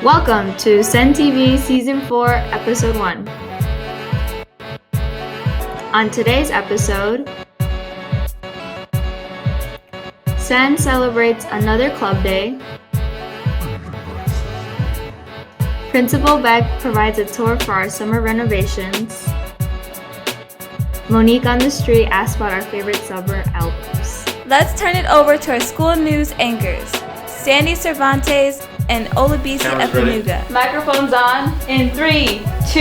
Welcome to Senn TV Season 4, Episode 1. On today's episode, Senn celebrates another club day. Principal Beck provides a tour for our summer renovations. Monique on the street asks about our favorite summer albums. Let's turn it over to our school news anchors, Sandy Cervantes and Olabisi Epanuga. Microphones on in 3, 2,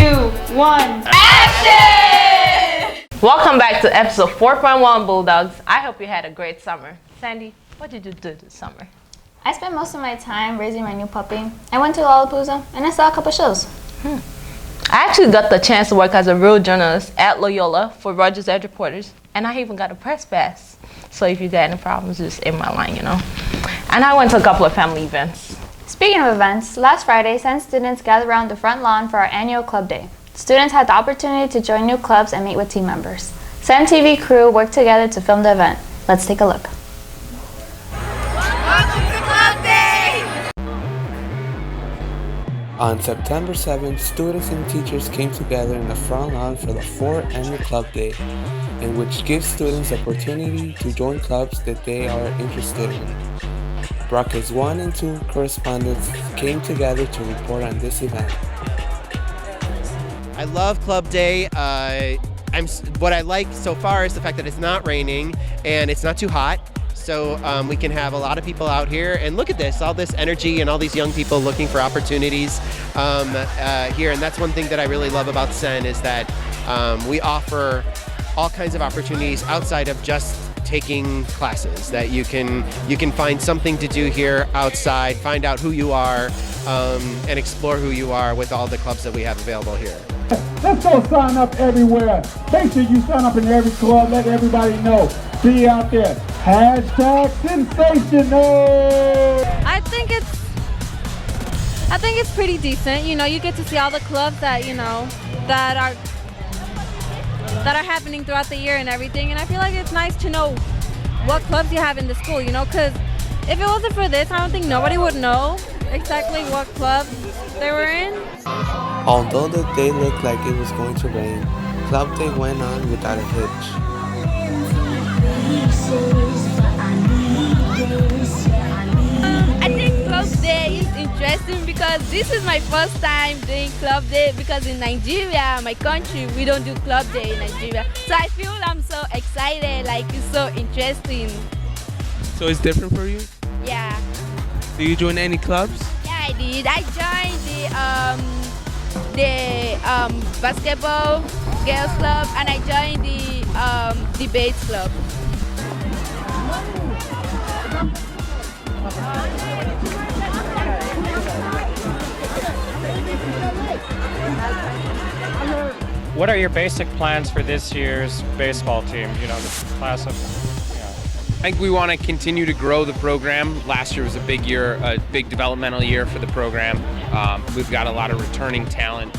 1. Action! Welcome back to episode 4.1 Bulldogs. I hope you had a great summer. Sandy, what did you do this summer? I spent most of my time raising my new puppy. I went to Lollapalooza and I saw a couple shows. I actually got the chance to work as a real journalist at Loyola for Rogers Edge Reporters, and I even got a press pass. So if you got any problems, just in my line, And I went to a couple of family events. Speaking of events, last Friday, Senn students gathered around the front lawn for our annual club day. Students had the opportunity to join new clubs and meet with team members. Senn TV crew worked together to film the event. Let's take a look. Welcome to Club Day! On September 7th, students and teachers came together in the front lawn for the 4th annual club day, in which gives students the opportunity to join clubs that they are interested in. Broadcast 1 and 2 correspondents came together to report on this event. I love Club Day. What I like so far is the fact that it's not raining and it's not too hot. So we can have a lot of people out here, and look at this, all this energy and all these young people looking for opportunities here. And that's one thing that I really love about Senn is that we offer all kinds of opportunities outside of just taking classes, that you can find something to do here outside, find out who you are, and explore who you are with all the clubs that we have available here. Let's go sign up everywhere. Make sure you sign up in every club, let everybody know. Be out there. Hashtag sensational. I think it's pretty decent. You get to see all the clubs that that are happening throughout the year and everything, and I feel like it's nice to know what clubs you have in the school, because if it wasn't for this, I don't think nobody would know exactly what club they were in. Although the day looked like it was going to rain, Club Day went on without a hitch. I think Club Day is interesting because this is my first time doing Club Day, because in Nigeria, my country, we don't do Club Day in Nigeria. So I feel I'm so excited, like it's so interesting. So it's different for you? Yeah. Do you join any clubs? Yeah, I did. I joined the basketball girls club, and I joined the debates club. What are your basic plans for this year's baseball team? The class of. I think we want to continue to grow the program. Last year was a big year, a big developmental year for the program. We've got a lot of returning talent.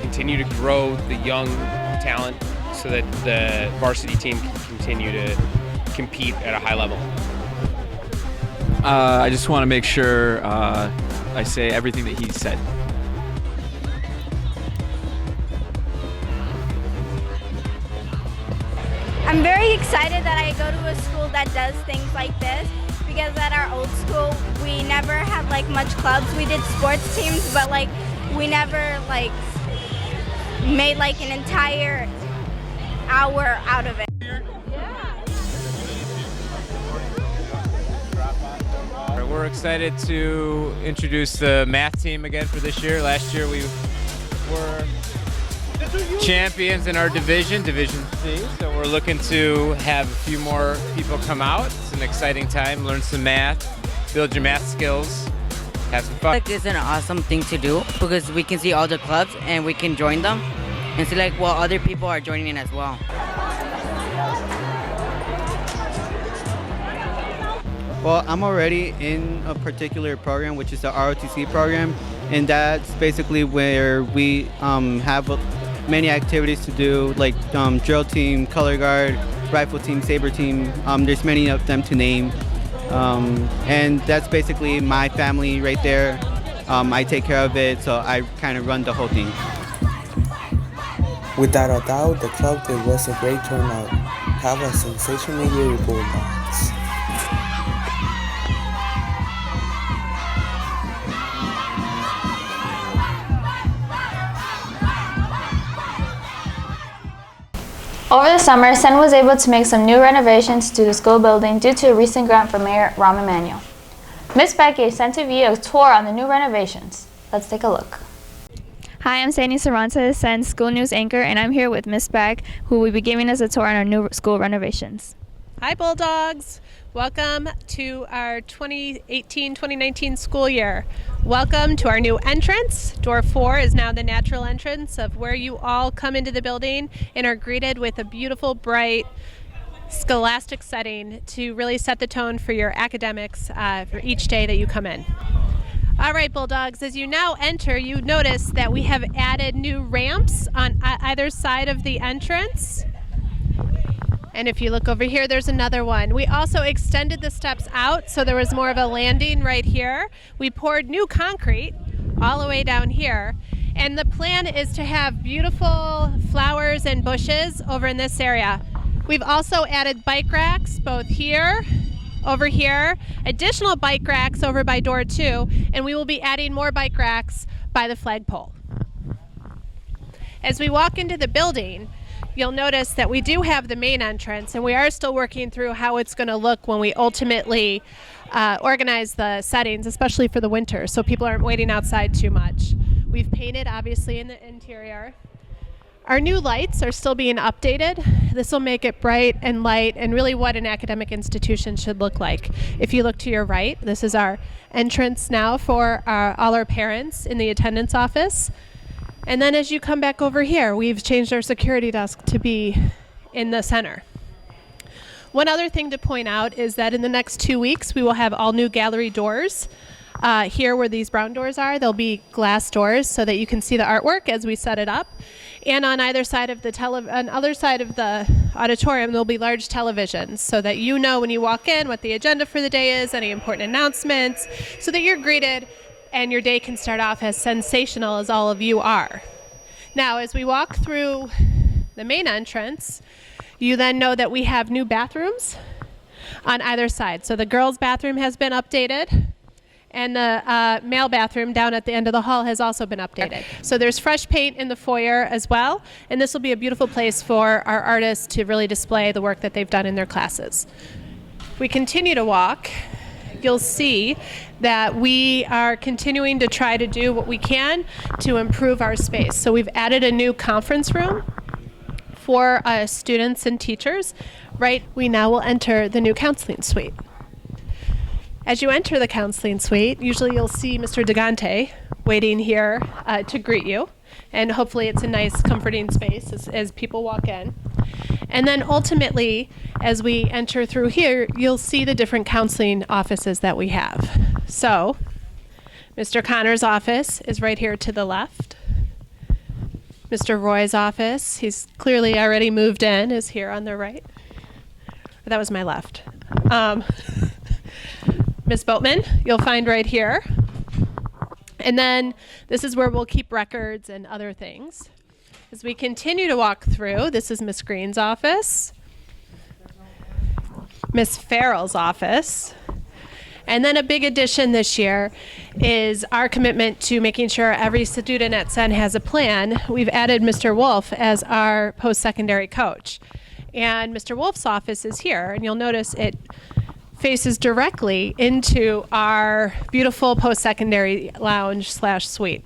Continue to grow the young talent so that the varsity team can continue to compete at a high level. I just want to make sure I say everything that he said. I'm very excited that I go to a school that does things like this, because at our old school we never had much clubs. We did sports teams, but we never made an entire hour out of it. We're excited to introduce the math team again for this year. Last year we were champions in our division C, so we're looking to have a few more people come out. It's an exciting time, learn some math, build your math skills, have some fun. It's an awesome thing to do because we can see all the clubs and we can join them and see what other people are joining in as well. Well, I'm already in a particular program, which is the ROTC program, and that's basically where we have many activities to do, like drill team, color guard, rifle team, saber team. There's many of them to name. And that's basically my family right there. I take care of it, so I kind of run the whole thing. Without a doubt, the club day was a great turnout. Have a sensational year, Bulldogs. Over the summer, Senn was able to make some new renovations to the school building due to a recent grant from Mayor Rahm Emanuel. Ms. Beck gave Senn TV a tour on the new renovations. Let's take a look. Hi, I'm Sandy Cervantes, Senn's school news anchor, and I'm here with Ms. Beck, who will be giving us a tour on our new school renovations. Hi, Bulldogs. Welcome to our 2018-2019 school year. Welcome to our new entrance. Door 4 is now the natural entrance of where you all come into the building and are greeted with a beautiful, bright, scholastic setting to really set the tone for your academics for each day that you come in. All right, Bulldogs, as you now enter, you notice that we have added new ramps on either side of the entrance. And if you look over here, there's another one. We also extended the steps out, so there was more of a landing right here. We poured new concrete all the way down here. And the plan is to have beautiful flowers and bushes over in this area. We've also added bike racks both here, over here, additional bike racks over by door 2, and we will be adding more bike racks by the flagpole. As we walk into the building, you'll notice that we do have the main entrance, and we are still working through how it's going to look when we ultimately organize the settings, especially for the winter, so people aren't waiting outside too much. We've painted, obviously, in the interior. Our new lights are still being updated. This will make it bright and light and really what an academic institution should look like. If you look to your right, this is our entrance now for all our parents in the attendance office. And then as you come back over here, we've changed our security desk to be in the center. One other thing to point out is that in the next 2 weeks, we will have all new gallery doors. Here where these brown doors are, there'll be glass doors so that you can see the artwork as we set it up. And on either side of the auditorium, there'll be large televisions so that you know when you walk in what the agenda for the day is, any important announcements, so that you're greeted and your day can start off as sensational as all of you are. Now, as we walk through the main entrance, you then know that we have new bathrooms on either side. So the girls' bathroom has been updated, and the male bathroom down at the end of the hall has also been updated. So there's fresh paint in the foyer as well, and this will be a beautiful place for our artists to really display the work that they've done in their classes. If we continue to walk, you'll see that we are continuing to try to do what we can to improve our space. So we've added a new conference room for students and teachers. Right, we now will enter the new counseling suite. As you enter the counseling suite, usually you'll see Mr. Degante waiting here to greet you. And hopefully it's a nice, comforting space as people walk in. And then ultimately, as we enter through here, you'll see the different counseling offices that we have. So, Mr. Connor's office is right here to the left. Mr. Roy's office, he's clearly already moved in, is here on the right. That was my left. Ms. Boatman, you'll find right here. And then this is where we'll keep records and other things. As we continue to walk through, this is Ms. Green's office, Ms. Farrell's office, and then a big addition this year is our commitment to making sure every student at Senn has a plan. We've added Mr. Wolf as our post-secondary coach. And Mr. Wolf's office is here, and you'll notice it faces directly into our beautiful post-secondary lounge/suite.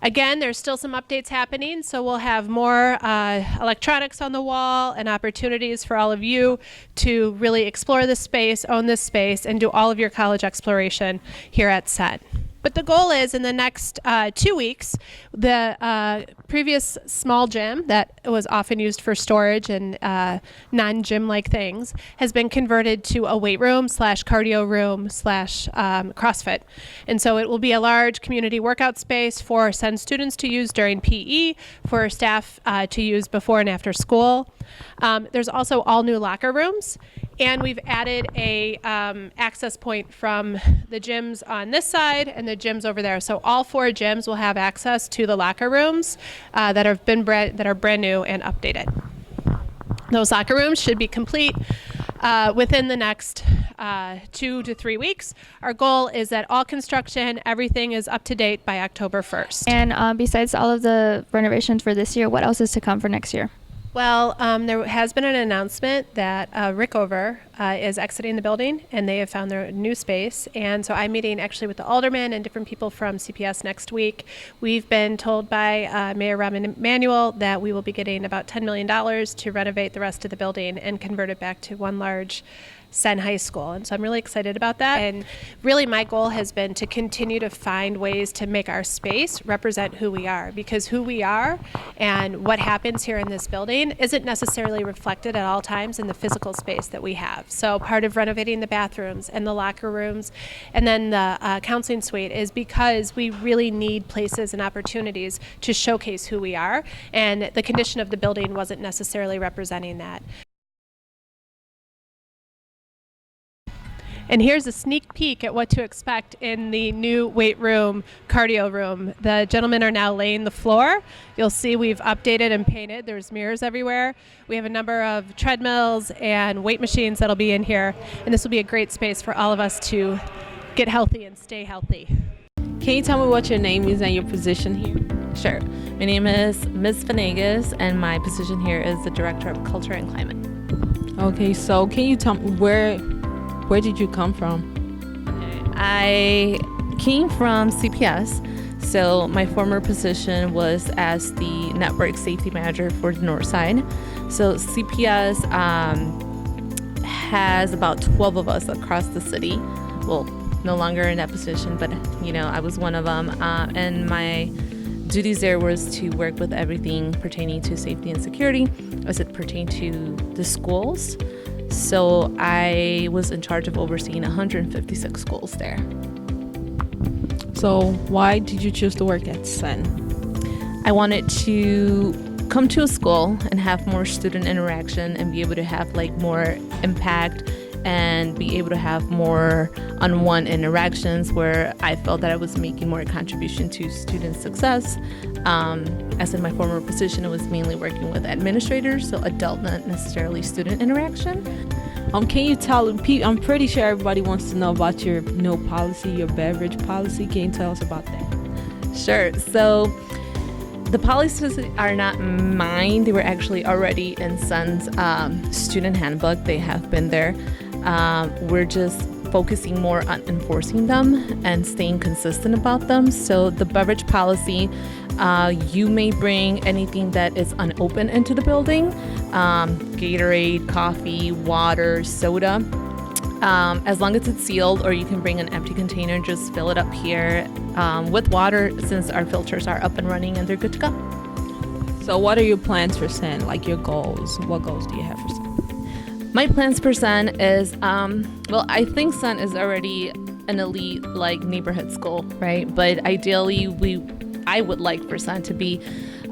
Again, there's still some updates happening, so we'll have more electronics on the wall and opportunities for all of you to really explore this space, own this space, and do all of your college exploration here at Senn. But the goal is in the next 2 weeks, the previous small gym that was often used for storage and non-gym like things has been converted to a weight room / cardio room / CrossFit. And so it will be a large community workout space for Senn students to use during PE, for staff to use before and after school. There's also all new locker rooms, And we've added a access point from the gyms on this side and the gyms over there. So all 4 gyms will have access to the locker rooms that are brand new and updated. Those locker rooms should be complete within the next 2 to 3 weeks. Our goal is that all construction, everything is up to date by October 1st. And besides all of the renovations for this year, what else is to come for next year? Well, there has been an announcement that Rickover is exiting the building, and they have found their new space. And so I'm meeting actually with the alderman and different people from CPS next week. We've been told by Mayor Rahm Emanuel that we will be getting about $10 million to renovate the rest of the building and convert it back to one large Senn High School. And so I'm really excited about that. And really my goal has been to continue to find ways to make our space represent who we are, because who we are and what happens here in this building isn't necessarily reflected at all times in the physical space that we have. So part of renovating the bathrooms and the locker rooms and then the counseling suite is because we really need places and opportunities to showcase who we are, and the condition of the building wasn't necessarily representing that. And here's a sneak peek at what to expect in the new weight room, cardio room. The gentlemen are now laying the floor. You'll see we've updated and painted. There's mirrors everywhere. We have a number of treadmills and weight machines that'll be in here. And this will be a great space for all of us to get healthy and stay healthy. Can you tell me what your name is and your position here? Sure. My name is Ms. Venegas, and my position here is the Director of Culture and Climate. Okay, so can you tell me where did you come from? I came from CPS. So my former position was as the Network Safety Manager for the North Side. So CPS has about 12 of us across the city. Well, no longer in that position, but I was one of them. And my duties there was to work with everything pertaining to safety and security as it pertained to the schools. So I was in charge of overseeing 156 schools there. So why did you choose to work at Senn? I wanted to come to a school and have more student interaction and be able to have more impact and be able to have more on-one interactions where I felt that I was making more contribution to student success. As in my former position, it was mainly working with administrators, so adult, not necessarily student interaction. Can you tell, I'm pretty sure everybody wants to know about your no policy, your beverage policy. Can you tell us about that? Sure. So the policies are not mine. They were actually already in Senn's student handbook. They have been there. We're just focusing more on enforcing them and staying consistent about them. So the beverage policy, you may bring anything that is unopened into the building, Gatorade, coffee, water, soda, as long as it's sealed, or you can bring an empty container, just fill it up here with water since our filters are up and running and they're good to go. So what are your plans for Senn, like your goals? What goals do you have for Senn? My plans for Senn is, I think Senn is already an elite neighborhood school, right? But ideally, I would like for Senn to be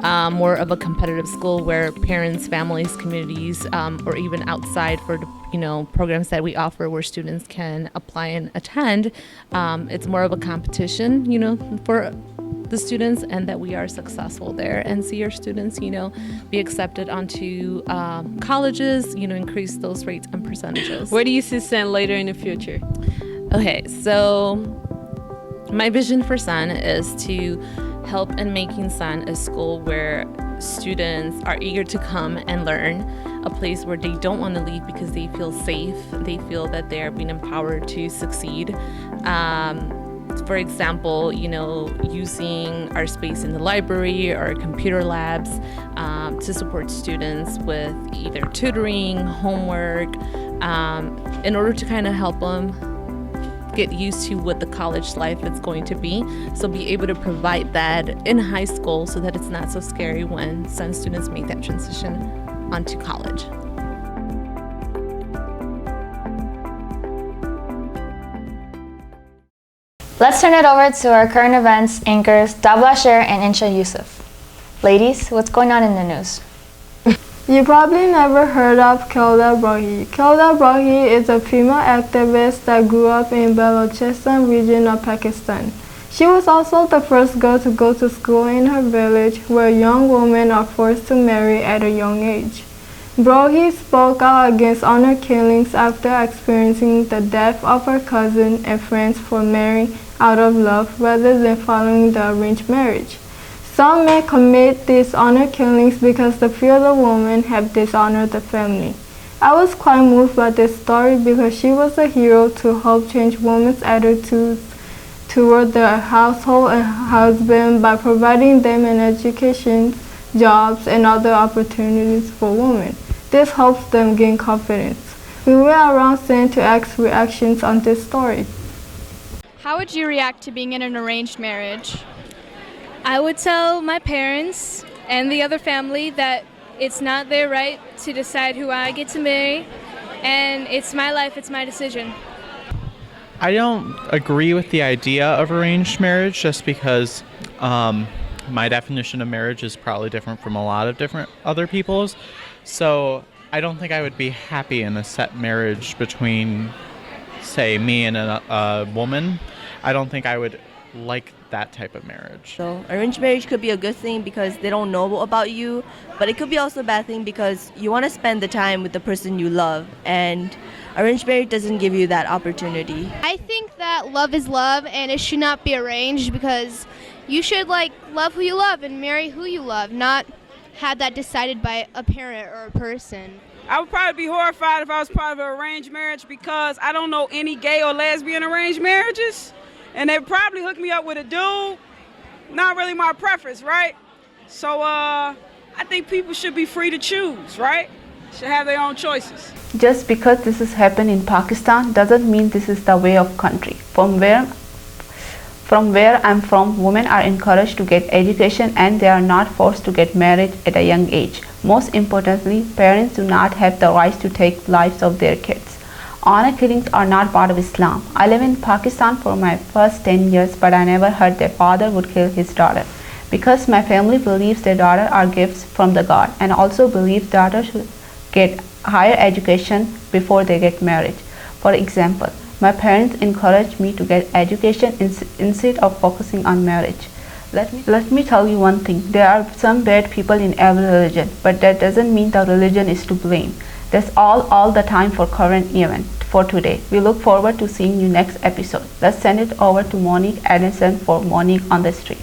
more of a competitive school where parents, families, communities, or even outside for the programs that we offer where students can apply and attend. It's more of a competition, for the students, and that we are successful there and see our students, be accepted onto colleges, increase those rates and percentages. Where do you see Senn later in the future? Okay, so my vision for Senn is to help in making Senn a school where students are eager to come and learn, a place where they don't want to leave because they feel safe, they feel that they are being empowered to succeed. For example, using our space in the library or computer labs to support students with either tutoring, homework, in order to kind of help them get used to what the college life is going to be. So be able to provide that in high school so that it's not so scary when Senn students make that transition onto college. Let's turn it over to our current events anchors, Dabla Sher and Insha Yusuf. Ladies, what's going on in the news? You probably never heard of Keya Brohi. Keya Brohi is a female activist that grew up in Balochistan region of Pakistan. She was also the first girl to go to school in her village, where young women are forced to marry at a young age. Brohi spoke out against honor killings after experiencing the death of her cousin and friends for marrying out of love rather than following the arranged marriage. Some men commit these honor killings because they fear the woman have dishonored the family. I was quite moved by this story because she was a hero to help change women's attitudes toward their household and husband by providing them an education, jobs, and other opportunities for women. This helps them gain confidence. We went around Senn to ask reactions on this story. How would you react to being in an arranged marriage? I would tell my parents and the other family that it's not their right to decide who I get to marry, and it's my life, it's my decision. I don't agree with the idea of arranged marriage just because my definition of marriage is probably different from a lot of different other people's. So I don't think I would be happy in a set marriage between, say, me and a woman. I don't think I would like that type of marriage. So arranged marriage could be a good thing because they don't know about you, but it could be also a bad thing because you want to spend the time with the person you love, and arranged marriage doesn't give you that opportunity. I think that love is love and it should not be arranged because you should love who you love and marry who you love, not have that decided by a parent or a person. I would probably be horrified if I was part of an arranged marriage because I don't know any gay or lesbian arranged marriages. And they'd probably hook me up with a dude. Not really my preference, right? So I think people should be free to choose, right? Should have their own choices. Just because this has happened in Pakistan doesn't mean this is the way of country. From where I'm from, women are encouraged to get education and they are not forced to get married at a young age. Most importantly, parents do not have the right to take lives of their kids. Honor killings are not part of Islam. I live in Pakistan for my first 10 years, but I never heard that father would kill his daughter. Because my family believes their daughter are gifts from the God and also believes daughters should get higher education before they get married. For example, my parents encouraged me to get education instead of focusing on marriage. Let me tell you one thing. There are some bad people in every religion, but that doesn't mean the religion is to blame. That's all the time for current event for today. We look forward to seeing you next episode. Let's send it over to Monique Addison for Monique on the Street.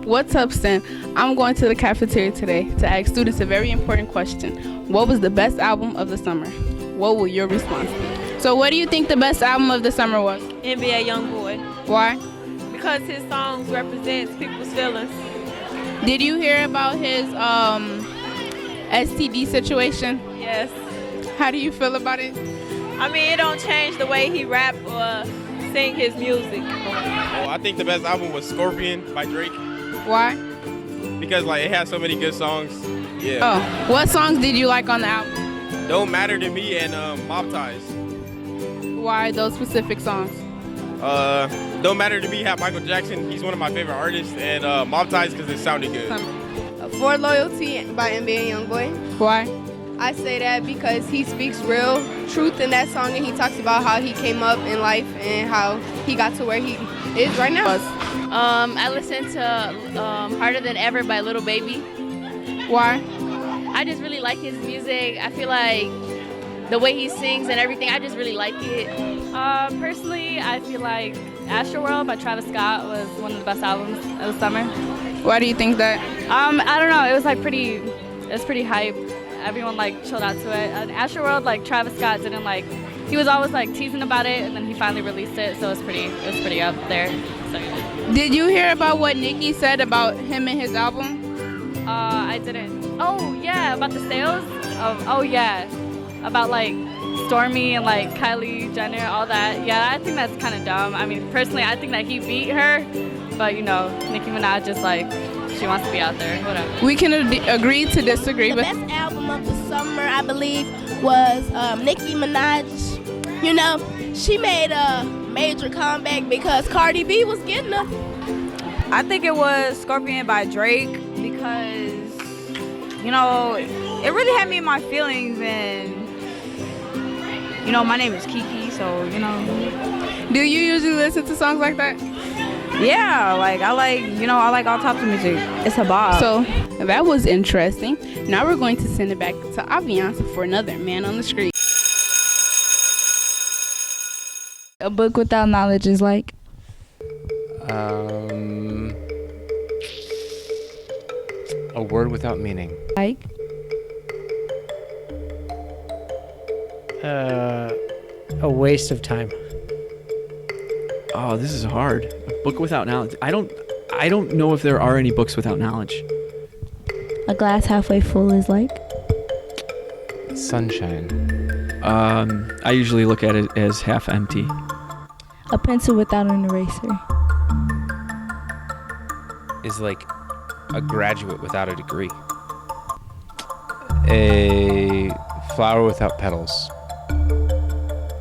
What's up, Senn? I'm going to the cafeteria today to ask students a very important question. What was the best album of the summer? What will your response be? So what do you think the best album of the summer was? NBA Youngboy. Why? Because his songs represents people's feelings. Did you hear about his STD situation? Yes. How do you feel about it? I mean, it don't change the way he rap or sing his music. Oh, I think the best album was Scorpion by Drake. Why? Because it has so many good songs. Yeah. Oh, what songs did you like on the album? Don't Matter to Me and Mob Ties. Why those specific songs? Don't Matter to Me had Michael Jackson. He's one of my favorite artists, and Mob Ties because it sounded good. For Loyalty by NBA Youngboy. Why? I say that because he speaks real truth in that song, and he talks about how he came up in life and how he got to where he is right now. I listened to Harder Than Ever by Little Baby. Why? I just really like his music. I feel like the way he sings and everything, I just really like it. Personally, I feel like Astroworld by Travis Scott was one of the best albums of the summer. Why do you think that? I don't know. It was pretty hype. Everyone chilled out to it. Astroworld, Travis Scott didn't he was always teasing about it, and then he finally released it, so it was pretty up there. So, yeah. Did you hear about what Nicki said about him and his album? I didn't. Oh yeah, about the sales. Oh yeah, about Stormi and Kylie Jenner, all that. Yeah, I think that's kind of dumb. I mean, personally, I think that he beat her, but Nicki Minaj just she wants to be out there. Whatever. We can agree to disagree. The best album of the summer, I believe, was Nicki Minaj. She made major comeback because Cardi B was getting her. I think it was Scorpion by Drake because, you know, it really had me in my feelings, and, you know, my name is Kiki, so, you know. Do you usually listen to songs like that? Yeah, like, I like all types of music. It's a vibe. So that was interesting. Now we're going to send it back to Aviance for another Man on the Street. A book without knowledge is like? A word without meaning. Like? A waste of time. Oh, this is hard. A book without knowledge. I don't know if there are any books without knowledge. A glass halfway full is like? Sunshine. I usually look at it as half empty. A pencil without an eraser. Is like a graduate without a degree. A flower without petals.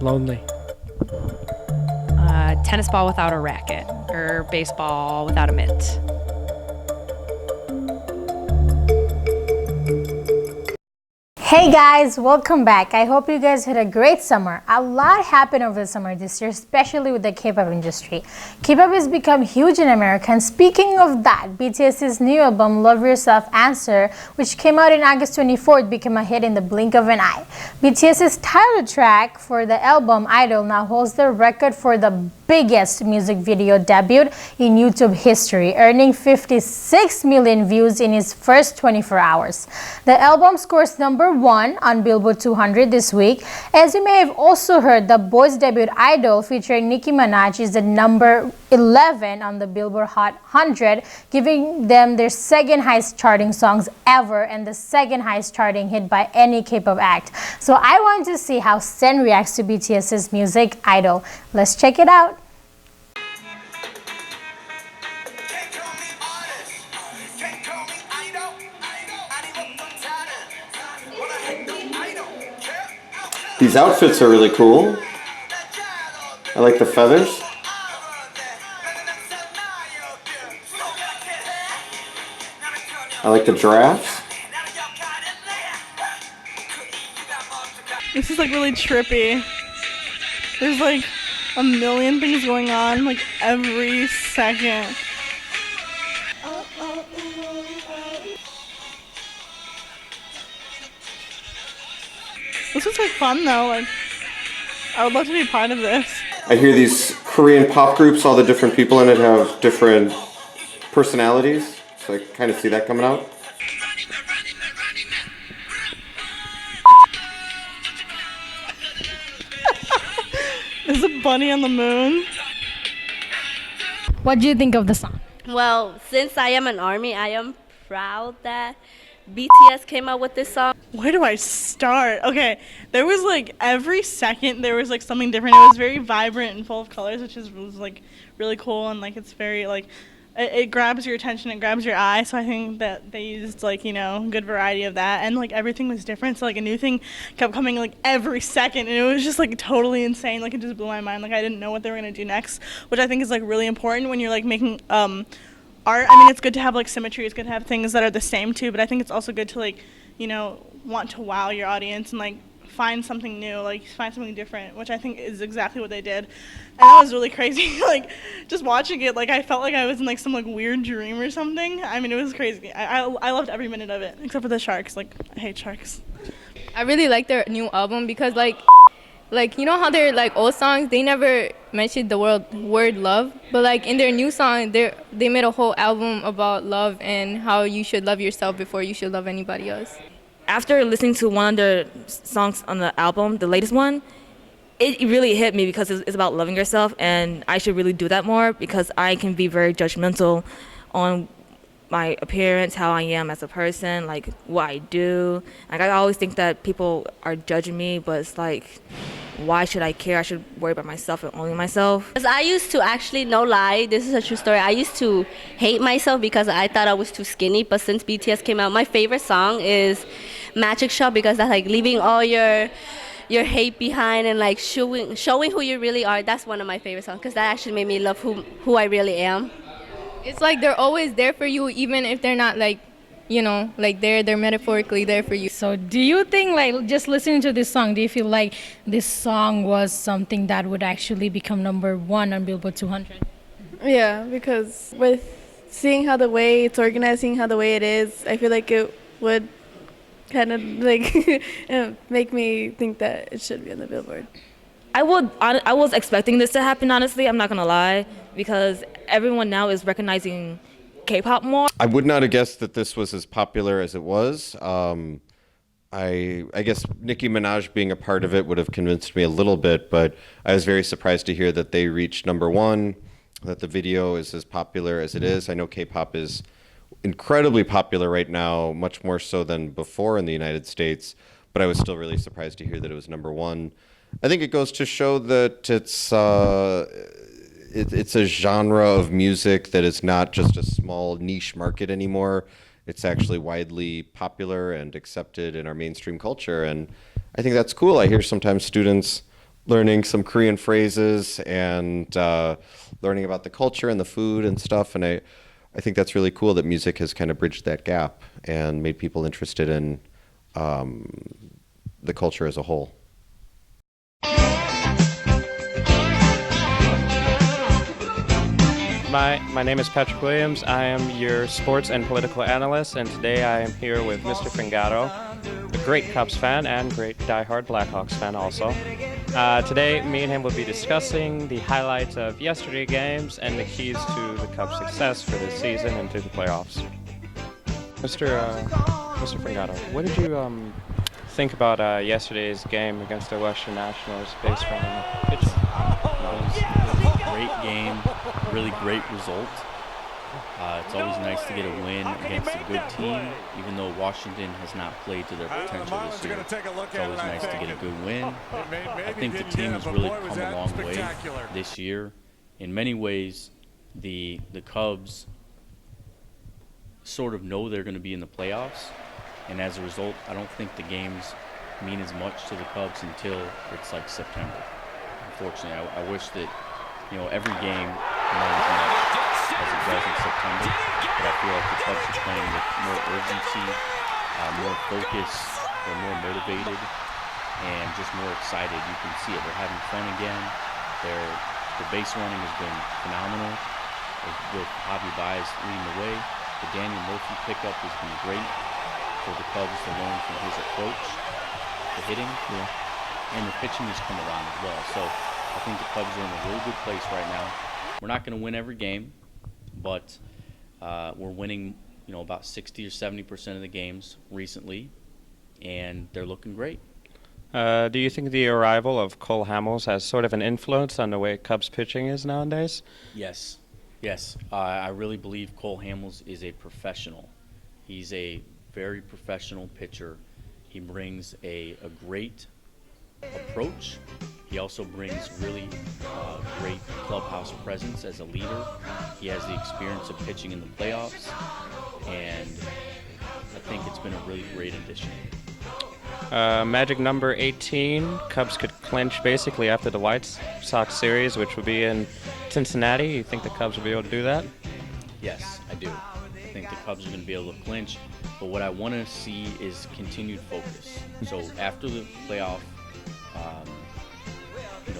Lonely. Tennis ball without a racket, or baseball without a mitt. Hey guys, welcome back. I hope you guys had a great summer. A lot happened over the summer this year, especially with the K-pop industry. K-pop has become huge in America, and speaking of that, BTS's new album Love Yourself Answer, which came out in August 24th, became a hit in the blink of an eye. BTS's title track for the album Idol now holds the record for the biggest music video debut in YouTube history, earning 56 million views in its first 24 hours. The album scores #1 on Billboard 200 this week. As you may have also heard, the boys' debut Idol featuring Nicki Minaj is the #11 on the Billboard Hot 100, giving them their second highest charting songs ever and the second highest charting hit by any K-pop act. So I want to see how Senn reacts to BTS's music Idol. Let's check it out. These outfits are really cool. I like the feathers. I like the giraffes. This is like really trippy. There's like a million things going on like every second. This is like fun though, like I would love to be part of this. I hear these Korean pop groups, all the different people in it have different personalities, so I kind of see that coming out. There's a bunny on the moon. What do you think of the song? Well, since I am an ARMY, I am proud that BTS came out with this song. Where do I start? Okay, there was like every second there was like something different. It was very vibrant and full of colors, which was like really cool, and like it's very like it grabs your attention, it grabs your eye. So I think that they used like, you know, good variety of that, and like everything was different. So like a new thing kept coming like every second, and it was just like totally insane. Like it just blew my mind. Like I didn't know what they were gonna do next, which I think is like really important when you're like making art. I mean, it's good to have like symmetry, it's good to have things that are the same too, but I think it's also good to like, you know, want to wow your audience and like find something new, like find something different, which I think is exactly what they did. And that was really crazy. Like just watching it, like I felt like I was in like some like weird dream or something. I mean, it was crazy. I loved every minute of it, except for the sharks. Like I hate sharks. I really like their new album because like you know how their like old songs, they never mentioned the word love, but like in their new song they made a whole album about love and how you should love yourself before you should love anybody else. After listening to one of their songs on the album, the latest one, it really hit me because it's about loving yourself, and I should really do that more because I can be very judgmental on my appearance, how I am as a person, like what I do. Like I always think that people are judging me, but it's like, why should I care? I should worry about myself and only myself. Because I used to actually, no lie, this is a true story, I used to hate myself because I thought I was too skinny, but since BTS came out, my favorite song is Magic Shop because that's like leaving all your your hate behind and like showing who you really are. That's one of my favorite songs because that actually made me love who I really am. It's like they're always there for you, even if they're not like, you know, like they're metaphorically there for you. So do you think, like, just listening to this song, do you feel like this song was something that would actually become #1 on Billboard 200? Yeah, because with seeing how the way it's organized, seeing how the way it is, I feel like it would kind of like make me think that it should be on the Billboard. I was expecting this to happen, honestly. I'm not gonna lie, because everyone now is recognizing K-pop more. I would not have guessed that this was as popular as it was. I guess Nicki Minaj being a part of it would have convinced me a little bit, but I was very surprised to hear that they reached #1, that the video is as popular as it is. I know K-pop is incredibly popular right now, much more so than before in the United States, but I was still really surprised to hear that it was #1. I think it goes to show that it's a genre of music that is not just a small niche market anymore. It's actually widely popular and accepted in our mainstream culture, and I think that's cool. I hear sometimes students learning some Korean phrases and learning about the culture and the food and stuff, and I think that's really cool that music has kind of bridged that gap and made people interested in the culture as a whole. My name is Patrick Williams. I am your sports and political analyst, and today I am here with Mr. Fringado, a great Cubs fan and great diehard Blackhawks fan also. Today, me and him will be discussing the highlights of yesterday's games and the keys to the Cubs' success for this season and to the playoffs. Mr. Fringado, what did you think about yesterday's game against the Western Nationals based on the pitch? It was a great game, really great result. It's always nice to get a win against a good team, even though Washington has not played to their potential this year. It's always nice to get a good win. I think the team has really come a long way this year. In many ways, the Cubs sort of know they're going to be in the playoffs, and as a result, I don't think the games mean as much to the Cubs until it's like September. Unfortunately, I wish that every game meant as much as it does in September, but I feel like the Cubs are playing with more urgency, more focus, they're more motivated, and just more excited. You can see it. They're having fun again. The base running has been phenomenal, with Javi Baez leading the way. The Daniel Murphy pickup has been great for the Cubs to learn from his approach, the hitting, and the pitching has come around as well. So I think the Cubs are in a really good place right now. We're not going to win every game, but we're winning, about 60 or 70% of the games recently, and they're looking great. Do you think the arrival of Cole Hamels has sort of an influence on the way Cubs pitching is nowadays? Yes. I really believe Cole Hamels is a professional. He's a very professional pitcher. He brings a great approach. He also brings really great clubhouse presence as a leader. He has the experience of pitching in the playoffs, and I think it's been a really great addition. Magic number 18, Cubs could clinch basically after the White Sox series, which would be in Cincinnati. You think the Cubs will be able to do that? Yes, I do. I think the Cubs are going to be able to clinch, but what I want to see is continued focus. So after the playoff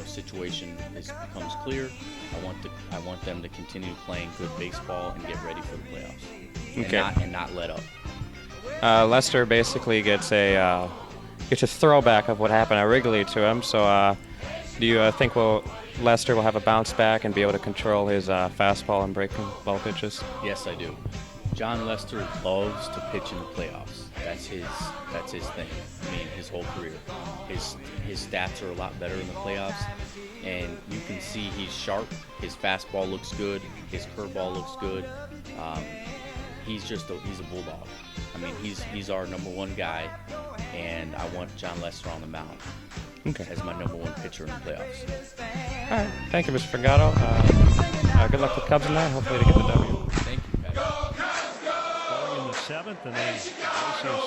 situation becomes clear, I want them to continue playing good baseball and get ready for the playoffs, and not let up. Lester basically gets a throwback of what happened at Wrigley to him. So do you think Lester will have a bounce back and be able to control his fastball and breaking ball pitches? Yes, I do. John Lester loves to pitch in the playoffs. That's his thing. I mean, his whole career. His stats are a lot better in the playoffs, and you can see he's sharp. His fastball looks good. His curveball looks good. He's a bulldog. I mean, he's our #1 guy, and I want John Lester on the mound as my #1 pitcher in the playoffs. All right. Thank you, Mr. Fringado. Good luck to the Cubs tonight. Hopefully they get the W. Thank you, Patrick. Going in the 7th, and then deep for that.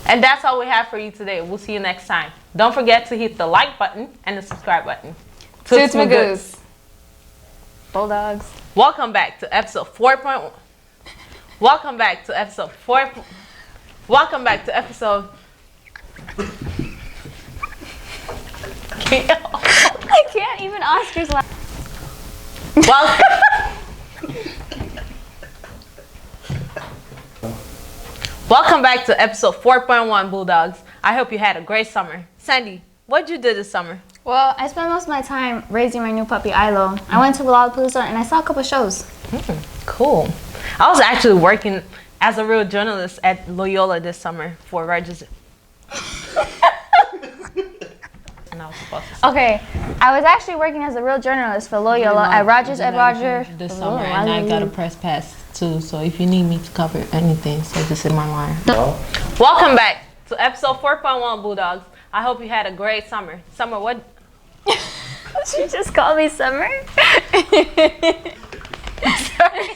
And that's all we have for you today. We'll see you next time. Don't forget to hit the like button and the subscribe button. Toots my goose. Bulldogs. Welcome back to episode 4.1. Welcome back to episode 4. Welcome back to episode. I can't even Oscar's laugh. Welcome back to episode 4.1 Bulldogs. I hope you had a great summer. Sandy, what'd you do this summer? Well, I spent most of my time raising my new puppy, Ilo. I went to Lollapalooza and I saw a couple shows. Cool. I was actually working as a real journalist at Loyola this summer for Rogers. And I was supposed to. Okay, I was actually working as a real journalist for Loyola at Rogers and Rogers this summer, and I got a press pass too. So if you need me to cover anything, so just in my line. Welcome back to episode 4.1 Bulldogs. I hope you had a great summer. Summer, what? She just called me Summer. Sorry.